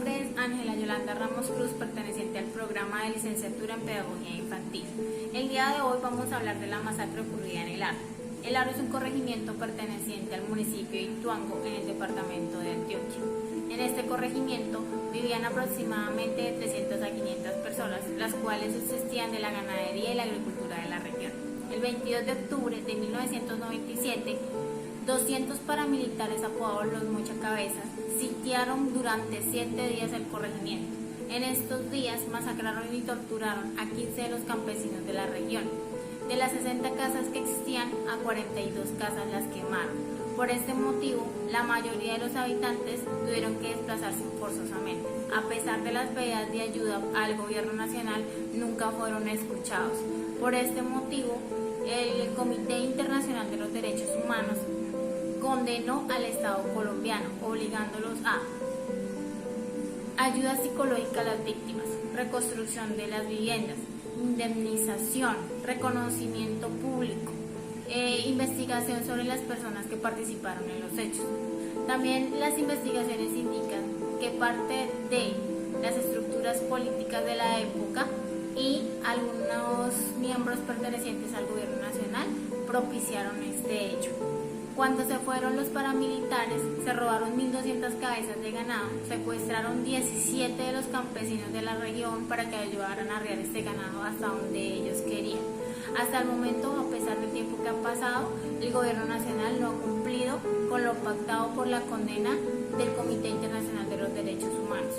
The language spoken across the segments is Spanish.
nombre es Ángela Yolanda Ramos Cruz, perteneciente al programa de licenciatura en Pedagogía Infantil. El día de hoy vamos a hablar de la masacre ocurrida en El Aro. El Aro es un corregimiento perteneciente al municipio de Ituango, en el departamento de Antioquia. En este corregimiento vivían aproximadamente de 300 a 500 personas, las cuales subsistían de la ganadería y la agricultura de la región. El 22 de octubre de 1997, 200 paramilitares apodados los Mochacabezas sitiaron durante 7 días el corregimiento. En estos días masacraron y torturaron a 15 de los campesinos de la región. De las 60 casas que existían, a 42 casas las quemaron. Por este motivo, la mayoría de los habitantes tuvieron que desplazarse forzosamente. A pesar de las pedidas de ayuda al gobierno nacional, nunca fueron escuchados. Por este motivo, el Comité Internacional de los Derechos Humanos condenó al Estado colombiano, obligándolos a ayuda psicológica a las víctimas, reconstrucción de las viviendas, indemnización, reconocimiento público, investigación sobre las personas que participaron en los hechos. También las investigaciones indican que parte de las estructuras políticas de la época y algunos miembros pertenecientes al gobierno nacional propiciaron este hecho. Cuando se fueron los paramilitares, se robaron 1.200 cabezas de ganado, secuestraron 17 de los campesinos de la región para que ayudaran a arriar este ganado hasta donde ellos querían. Hasta el momento, a pesar del tiempo que ha pasado, el gobierno nacional no ha cumplido con lo pactado por la condena del Comité Internacional de los Derechos Humanos.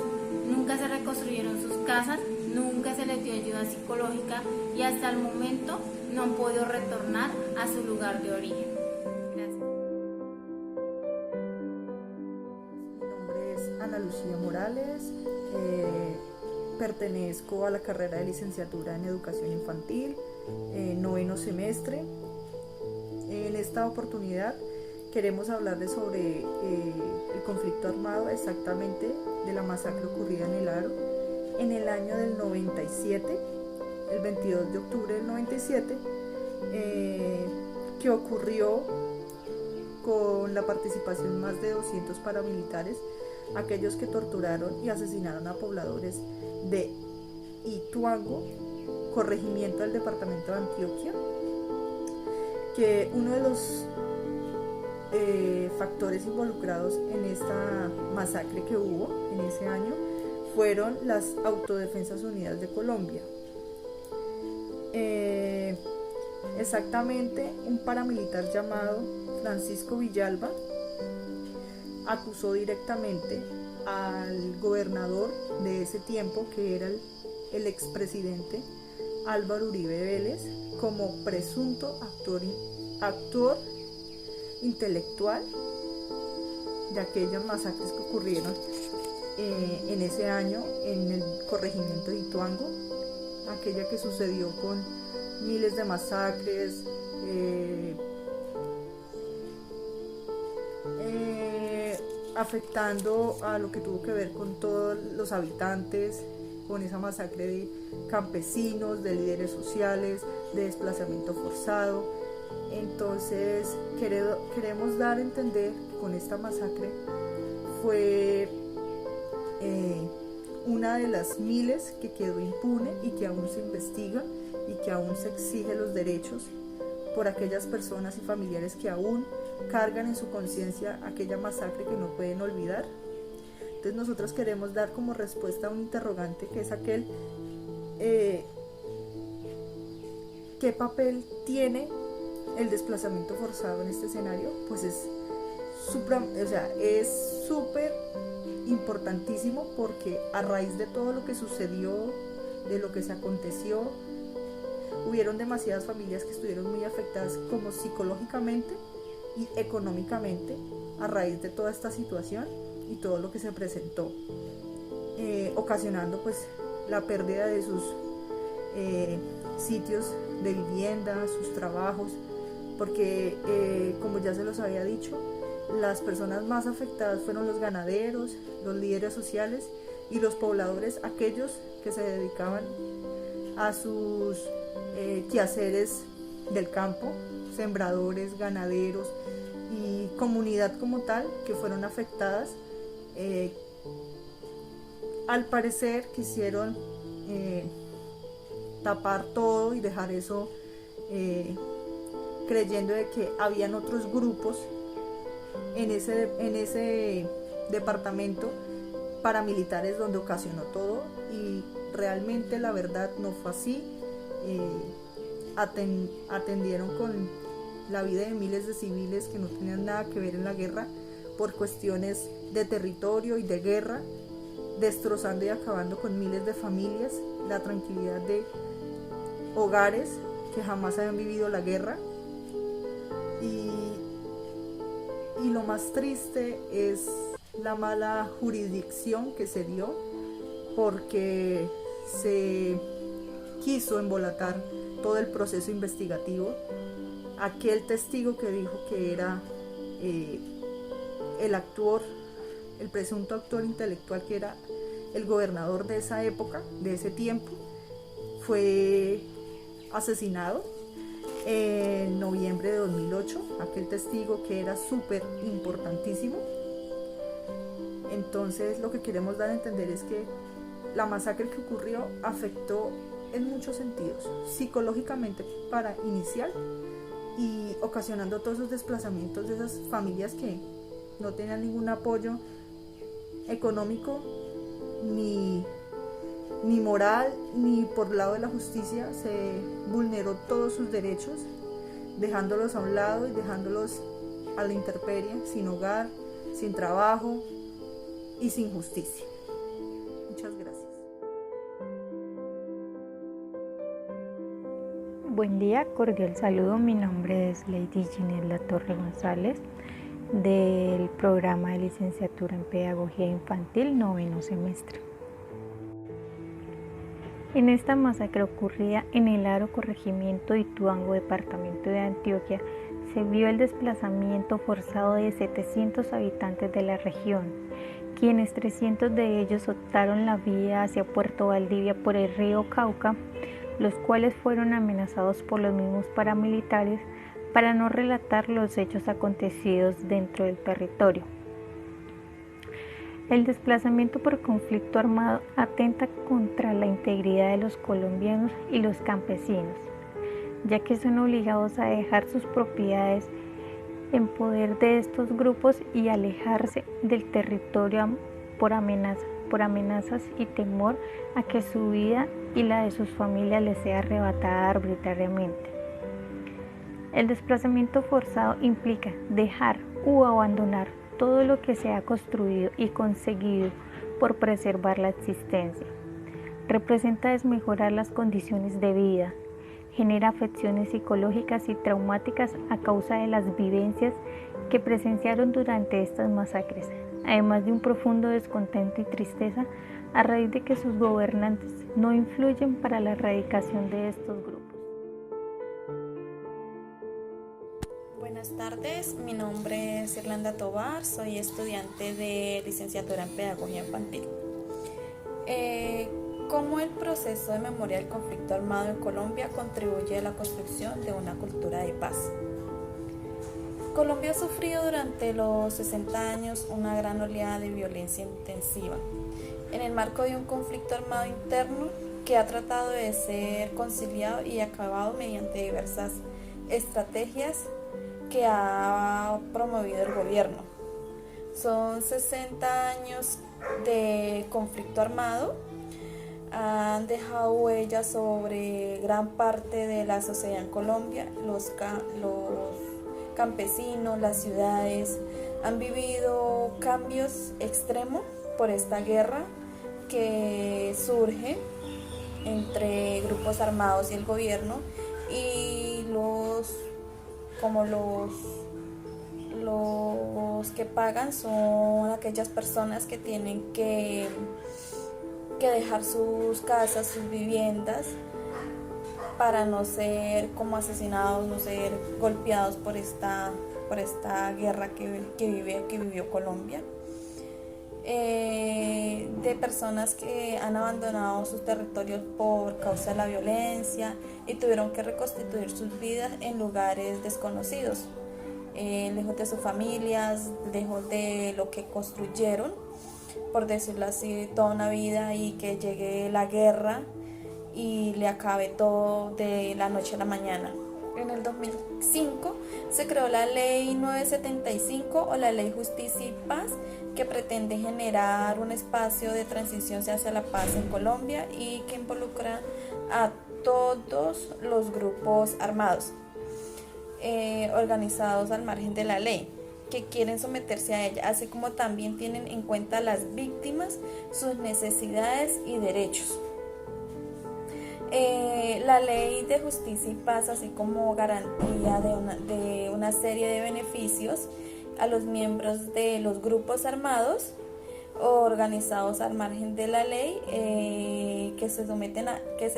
Nunca se reconstruyeron sus casas, nunca se les dio ayuda psicológica y hasta el momento no han podido retornar a su lugar de origen. Ana Lucía Morales, pertenezco a la carrera de licenciatura en Educación Infantil, noveno semestre. En esta oportunidad queremos hablarles sobre el conflicto armado, exactamente de la masacre ocurrida en El Aro en el año del 97, el 22 de octubre del 97, que ocurrió con la participación de más de 200 paramilitares, aquellos que torturaron y asesinaron a pobladores de Ituango, corregimiento del departamento de Antioquia, que uno de los factores involucrados en esta masacre que hubo en ese año fueron las Autodefensas Unidas de Colombia. Exactamente, un paramilitar llamado Francisco Villalba acusó directamente al gobernador de ese tiempo, que era el expresidente Álvaro Uribe Vélez, como presunto actor intelectual de aquellas masacres que ocurrieron en ese año en el corregimiento de Ituango, aquella que sucedió con miles de masacres, afectando a lo que tuvo que ver con todos los habitantes, con esa masacre de campesinos, de líderes sociales, de desplazamiento forzado. Entonces queremos dar a entender que con esta masacre fue una de las miles que quedó impune y que aún se investiga y que aún se exige los derechos por aquellas personas y familiares que aún cargan en su conciencia aquella masacre que no pueden olvidar. Entonces nosotros queremos dar como respuesta a un interrogante, que es aquel: ¿qué papel tiene el desplazamiento forzado en este escenario? Pues es súper importantísimo, porque a raíz de todo lo que sucedió, de lo que se aconteció, hubieron demasiadas familias que estuvieron muy afectadas, como psicológicamente y económicamente, a raíz de toda esta situación y todo lo que se presentó, ocasionando pues la pérdida de sus sitios de vivienda, sus trabajos, porque como ya se los había dicho, las personas más afectadas fueron los ganaderos, los líderes sociales y los pobladores, aquellos que se dedicaban a sus quehaceres del campo, sembradores, ganaderos y comunidad como tal, que fueron afectadas al parecer quisieron tapar todo y dejar eso creyendo de que habían otros grupos en ese departamento paramilitares donde ocasionó todo, y realmente la verdad no fue así. Atendieron con la vida de miles de civiles que no tenían nada que ver en la guerra por cuestiones de territorio y de guerra, destrozando y acabando con miles de familias, la tranquilidad de hogares que jamás habían vivido la guerra. Y lo más triste es la mala jurisdicción que se dio, porque se quiso embolatar todo el proceso investigativo. Aquel testigo que dijo que era el presunto actor intelectual, que era el gobernador de esa época, de ese tiempo, fue asesinado en noviembre de 2008, aquel testigo que era súper importantísimo. Entonces lo que queremos dar a entender es que la masacre que ocurrió afectó en muchos sentidos, psicológicamente para iniciar, y ocasionando todos esos desplazamientos de esas familias que no tenían ningún apoyo económico, ni moral, ni por el lado de la justicia. Se vulneró todos sus derechos, dejándolos a un lado y dejándolos a la intemperie, sin hogar, sin trabajo y sin justicia. Muchas gracias. Buen día, cordial saludo. Mi nombre es Lady Ginette Latorre González, del programa de licenciatura en Pedagogía Infantil, 9º semestre. En esta masacre ocurrida en el Aro Corregimiento Ituango, departamento de Antioquia, se vio el desplazamiento forzado de 700 habitantes de la región, quienes 300 de ellos optaron la vía hacia Puerto Valdivia por el río Cauca, los cuales fueron amenazados por los mismos paramilitares para no relatar los hechos acontecidos dentro del territorio. El desplazamiento por conflicto armado atenta contra la integridad de los colombianos y los campesinos, ya que son obligados a dejar sus propiedades en poder de estos grupos y alejarse del territorio por amenazas y temor a que su vida y la de sus familias les sea arrebatada arbitrariamente. El desplazamiento forzado implica dejar o abandonar todo lo que se ha construido y conseguido por preservar la existencia. Representa desmejorar las condiciones de vida, genera afecciones psicológicas y traumáticas a causa de las vivencias que presenciaron durante estas masacres, además de un profundo descontento y tristeza a raíz de que sus gobernantes no influyen para la erradicación de estos grupos. Buenas tardes, mi nombre es Irlanda Tobar, soy estudiante de licenciatura en Pedagogía Infantil. ¿Cómo el proceso de memoria del conflicto armado en Colombia contribuye a la construcción de una cultura de paz? Colombia ha sufrido durante los 60 años una gran oleada de violencia intensiva, en el marco de un conflicto armado interno que ha tratado de ser conciliado y acabado mediante diversas estrategias que ha promovido el gobierno. Son 60 años de conflicto armado, han dejado huellas sobre gran parte de la sociedad en Colombia. Los campesinos, las ciudades han vivido cambios extremos por esta guerra que surge entre grupos armados y el gobierno, y los que pagan son aquellas personas que tienen que dejar sus casas, sus viviendas, para no ser como asesinados, no ser golpeados por esta guerra que vivió Colombia. De personas que han abandonado sus territorios por causa de la violencia y tuvieron que reconstituir sus vidas en lugares desconocidos, lejos de sus familias, lejos de lo que construyeron, por decirlo así, toda una vida y que llegue la guerra y le acabe todo de la noche a la mañana. En el 2005 se creó la Ley 975 o la Ley Justicia y Paz, que pretende generar un espacio de transición hacia la paz en Colombia y que involucra a todos los grupos armados organizados al margen de la ley, que quieren someterse a ella, así como también tienen en cuenta a las víctimas, sus necesidades y derechos. La ley de justicia y paz, así como garantía de una serie de beneficios a los miembros de los grupos armados organizados al margen de la ley, que se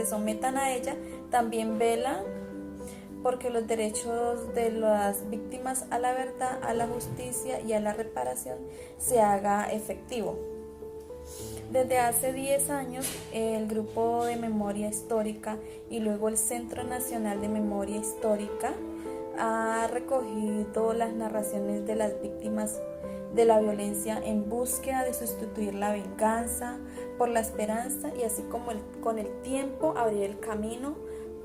sometan a ella, también vela porque los derechos de las víctimas a la verdad, a la justicia y a la reparación se haga efectivo. Desde hace 10 años, el Grupo de Memoria Histórica y luego el Centro Nacional de Memoria Histórica ha recogido las narraciones de las víctimas de la violencia en búsqueda de sustituir la venganza por la esperanza y así como con el tiempo abrir el camino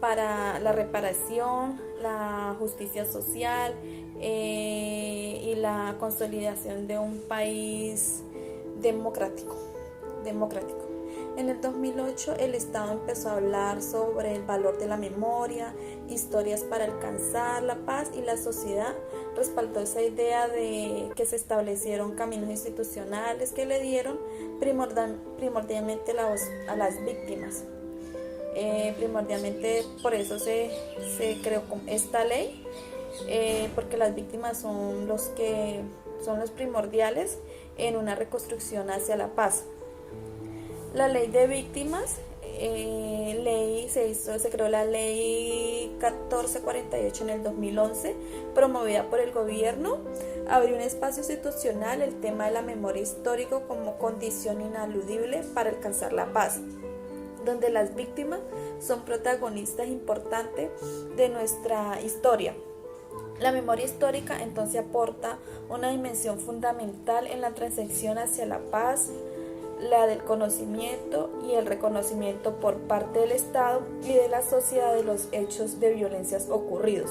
para la reparación, la justicia social y la consolidación de un país democrático. En el 2008 el Estado empezó a hablar sobre el valor de la memoria, historias para alcanzar la paz, y la sociedad respaldó esa idea de que se establecieron caminos institucionales que le dieron primordialmente la voz a las víctimas. Primordialmente por eso se creó esta ley, porque las víctimas son los primordiales en una reconstrucción hacia la paz. La ley de víctimas, se creó la ley 1448 en el 2011, promovida por el gobierno. Abrió un espacio institucional el tema de la memoria histórica como condición inaludible para alcanzar la paz, donde las víctimas son protagonistas importantes de nuestra historia. La memoria histórica entonces aporta una dimensión fundamental en la transición hacia la paz, la del conocimiento y el reconocimiento por parte del Estado y de la sociedad de los hechos de violencias ocurridos.